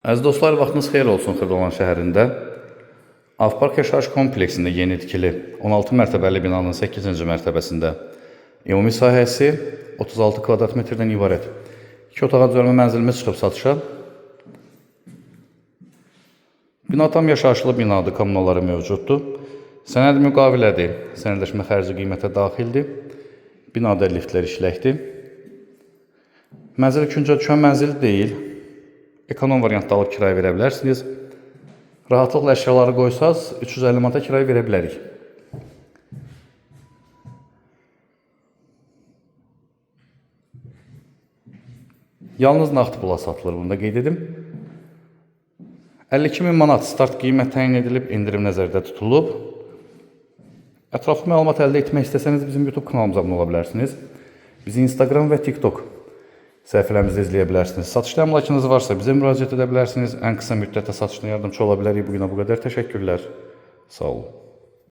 Əziz dostlar, vaxtınız xeyir olsun Xırdalan şəhərində. Avpark yaşayış kompleksində yeni tikili 16 mərtəbəli binanın 8-ci mərtəbəsində ümumi sahəsi 36 kvadrat metrdən ibarət 2 otağa düzəlmə mənzilimiz çıxıb satışa. Bina tam yaşayışlı binadır, kommunalları mövcuddur. Sənəd müqavilədir, sənədləşmə xərci qiymətə daxildir. Binada liftlər işləkdir. Mənzil küncə düşən mənzil deyil. Ekonom variantda alıb kirayə verə bilərsiniz. Rahatlıqla əşyaları qoysaz 350 manata kirayə verə bilərik. Yalnız nağd pula satılır, bunu da qeyd edim. 52.000 manat start qiymət təyin edilib, indirim nəzərdə tutulub. Ətraflı məlumat əldə etmək istəsəniz bizim YouTube kanalımıza abunə ola bilərsiniz. Bizi Instagram və TikTok səhifələrimizdə izləyə bilərsiniz. Satışda əmlakınız varsa bizə müraciət edə bilərsiniz. Ən qısa müddətdə satışına yardımcı ola bilərik. Bugünə bu qədər. Təşəkkürlər. Sağ olun.